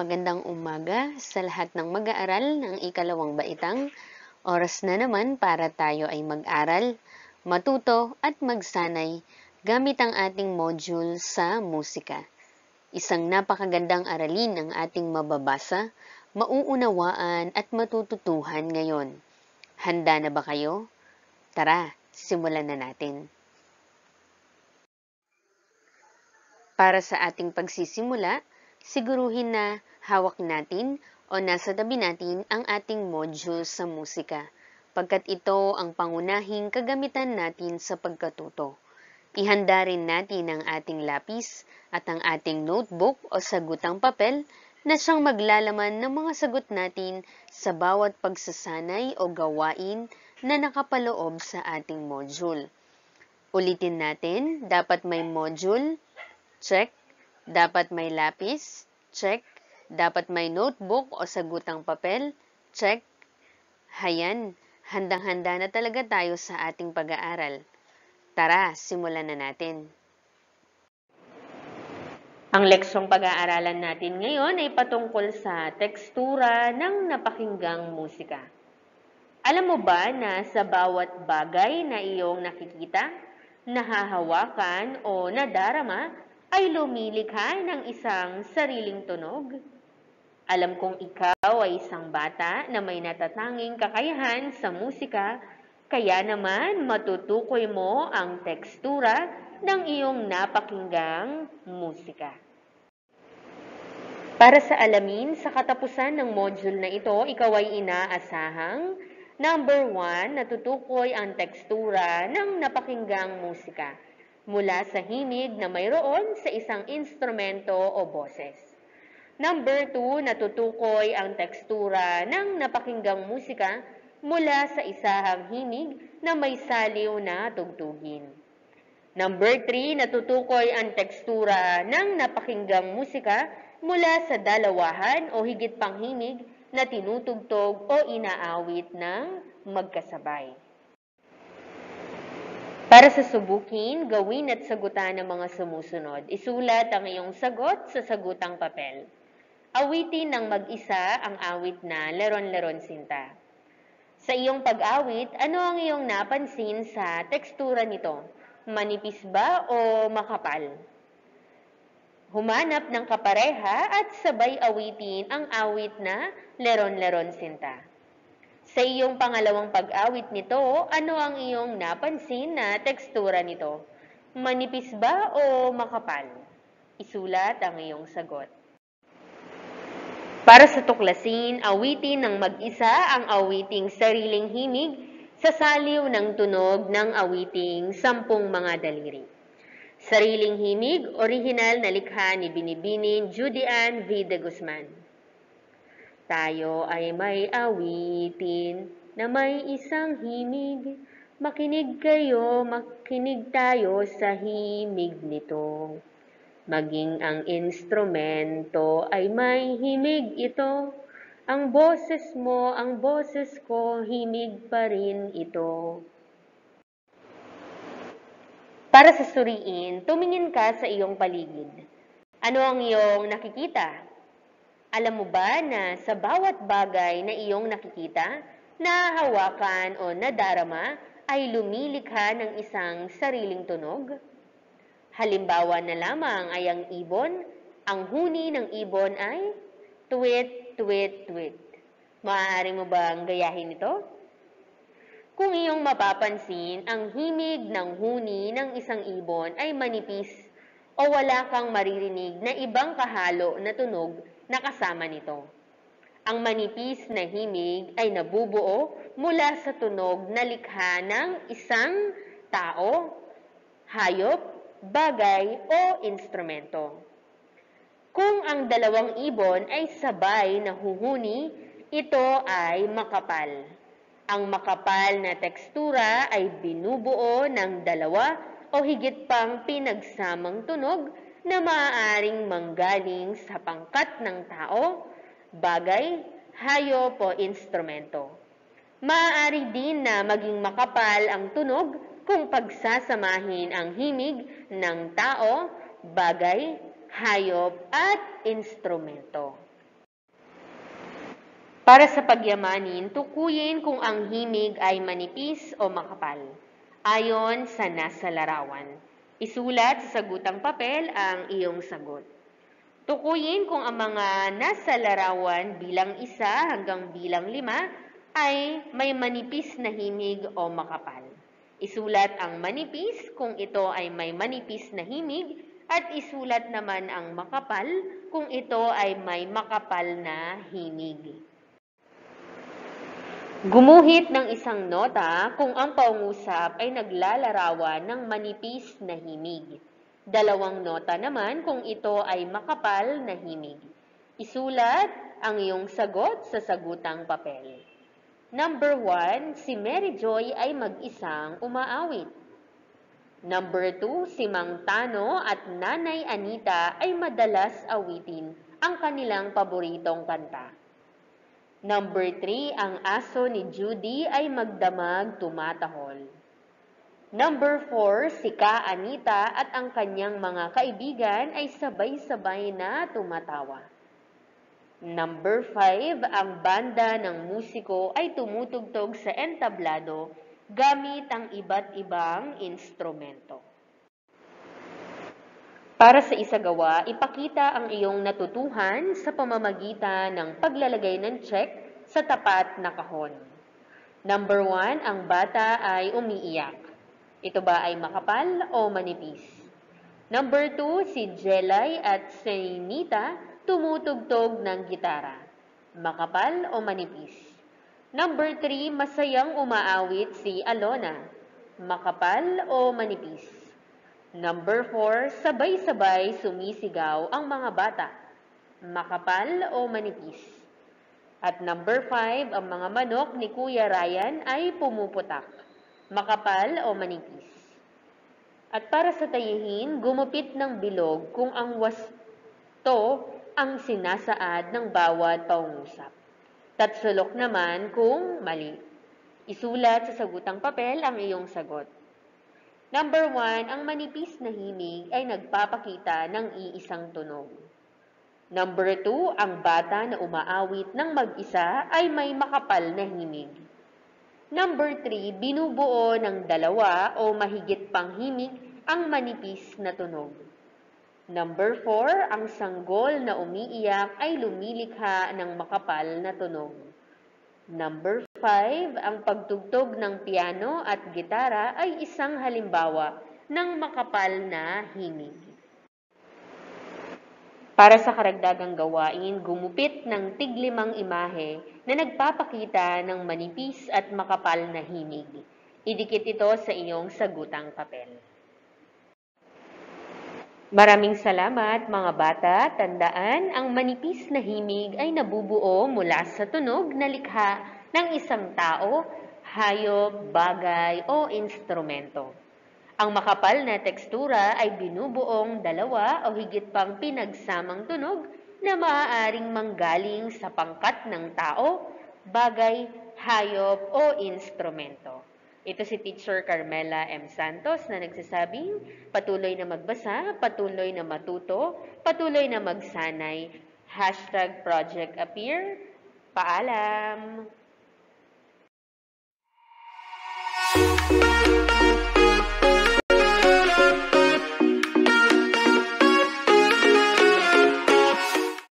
magandang umaga sa lahat ng mag-aaral ng ikalawang baitang. Oras na naman para tayo ay mag-aral, matuto at magsanay gamit ang ating module sa musika. Isang napakagandang aralin ang ating mababasa, mauunawaan at matututuhan ngayon. Handa na ba kayo? Tara, simulan na natin. Para sa ating pagsisimula, siguruhin na hawak natin o nasa tabi natin ang ating module sa musika, pagkat ito ang pangunahing kagamitan natin sa pagkatuto. Ihanda rin natin ang ating lapis at ang ating notebook o sagutang papel na siyang maglalaman ng mga sagot natin sa bawat pagsasanay o gawain na nakapaloob sa ating module. Ulitin natin, dapat may module, check. Dapat may lapis, check. Dapat may notebook o sagutang papel, check. Hayan, handang-handa na talaga tayo sa ating pag-aaral. Tara, simulan na natin. Ang leksyong pag-aaralan natin ngayon ay patungkol sa tekstura ng napakinggang musika. Alam mo ba na sa bawat bagay na iyong nakikita, nahahawakan o nadarama, ay lumilikha ng isang sariling tunog? Alam kong ikaw ay isang bata na may natatanging kakayahan sa musika, kaya naman matutukoy mo ang tekstura ng iyong napakinggang musika. Para sa alamin sa katapusan ng module na ito, ikaw ay inaasahang number 1, natutukoy ang tekstura ng napakinggang musika mula sa himig na mayroon sa isang instrumento o boses. Number 2, natutukoy ang tekstura ng napakinggang musika mula sa isahang himig na may saliw na tugtugin. Number 3, natutukoy ang tekstura ng napakinggang musika mula sa dalawahan o higit pang himig na tinutugtog o inaawit ng magkasabay. Para sa subukin, gawin at sagutan ng mga sumusunod. Isulat ang iyong sagot sa sagutang papel. Awitin ng mag-isa ang awit na Leron-Leron Sinta. Sa iyong pag-awit, ano ang iyong napansin sa tekstura nito? Manipis ba o makapal? Humanap ng kapareha at sabay awitin ang awit na Leron-Leron Sinta. Sa iyong pangalawang pag-awit nito, ano ang iyong napansin na tekstura nito? Manipis ba o makapal? Isulat ang iyong sagot. Para sa tuklasin, awitin ng mag-isa ang awiting sariling himig sa saliw ng tunog ng awiting 10 mga daliri. Sariling himig, orihinal na likha ni Binibining Judy Ann V. de Guzman. Tayo ay may awitin na may isang himig. Makinig kayo, makinig tayo sa himig nito. Maging ang instrumento ay may himig ito. Ang boses mo, ang boses ko, himig pa rin ito. Para sa suriin, tumingin ka sa iyong paligid. Ano ang iyong nakikita? Alam mo ba na sa bawat bagay na iyong nakikita, nahahawakan o nadarama ay lumilikha ng isang sariling tunog? Halimbawa na lamang ay ang ibon. Ang huni ng ibon ay tweet, tweet, tweet. Maaari mo bang gayahin ito? Kung iyong mapapansin, ang himig ng huni ng isang ibon ay manipis o wala kang maririnig na ibang kahalo na tunog na kasama nito. Ang manipis na himig ay nabubuo mula sa tunog na likha ng isang tao, hayop, bagay o instrumento. Kung ang dalawang ibon ay sabay na huhuni, ito ay makapal. Ang makapal na tekstura ay binubuo ng dalawa o higit pang pinagsamang tunog na maaaring manggaling sa pangkat ng tao, bagay, hayop o instrumento. Maaari din na maging makapal ang tunog kung pagsasamahin ang himig ng tao, bagay, hayop at instrumento. Para sa pagyamanin, tukuyin kung ang himig ay manipis o makapal, ayon sa nasa larawan. Isulat sa sagutang papel ang iyong sagot. Tukuyin kung ang mga nasa larawan bilang 1 hanggang bilang 5 ay may manipis na himig o makapal. Isulat ang manipis kung ito ay may manipis na himig at isulat naman ang makapal kung ito ay may makapal na himig. Gumuhit ng isang nota kung ang pangungusap ay naglalarawan ng manipis na himig. 2 nota naman kung ito ay makapal na himig. Isulat ang iyong sagot sa sagutang papel. Number 1, si Mary Joy ay mag-isang umaawit. Number 2, si Mang Tano at Nanay Anita ay madalas awitin ang kanilang paboritong kanta. Number 3, ang aso ni Judy ay magdamag tumatahol. Number 4, si Ka Anita at ang kanyang mga kaibigan ay sabay-sabay na tumatawa. Number 5, ang banda ng musiko ay tumutugtog sa entablado gamit ang iba't ibang instrumento. Para sa isagawa, ipakita ang iyong natutuhan sa pamamagitan ng paglalagay ng check sa tapat na kahon. Number 1, ang bata ay umiiyak. Ito ba ay makapal o manipis? Number 2, si Jelay at si Nita tumutugtog ng gitara. Makapal o manipis? Number 3, masayang umaawit si Alona. Makapal o manipis? Number 4, sabay-sabay sumisigaw ang mga bata. Makapal o manipis? At number 5, ang mga manok ni Kuya Ryan ay pumuputak. Makapal o manipis? At para sa tayihin, gumupit ng bilog kung ang wasto ang sinasaad ng bawat pangungusap. Tatsulok naman kung mali. Isulat sa sagutang papel ang iyong sagot. Number 1, ang manipis na himig ay nagpapakita ng iisang tunog. Number 2, ang bata na umaawit ng mag-isa ay may makapal na himig. Number 3, binubuo ng 2 o mahigit pang himig ang manipis na tunog. Number 4, ang sanggol na umiiyak ay lumilikha ng makapal na tunog. Number 5, ang pagtugtog ng piano at gitara ay isang halimbawa ng makapal na himig. Para sa karagdagang gawain, gumupit ng tig-5 imahe na nagpapakita ng manipis at makapal na himig. Idikit ito sa iyong sagutang papel. Maraming salamat mga bata. Tandaan, ang manipis na himig ay nabubuo mula sa tunog na likha ng isang tao, hayop, bagay o instrumento. Ang makapal na tekstura ay binubuong 2 o higit pang pinagsamang tunog na maaaring manggaling sa pangkat ng tao, bagay, hayop o instrumento. Ito si Teacher Carmela M. Santos na nagsasabing patuloy na magbasa, patuloy na matuto, patuloy na magsanay. #ProjectAppear. Paalam!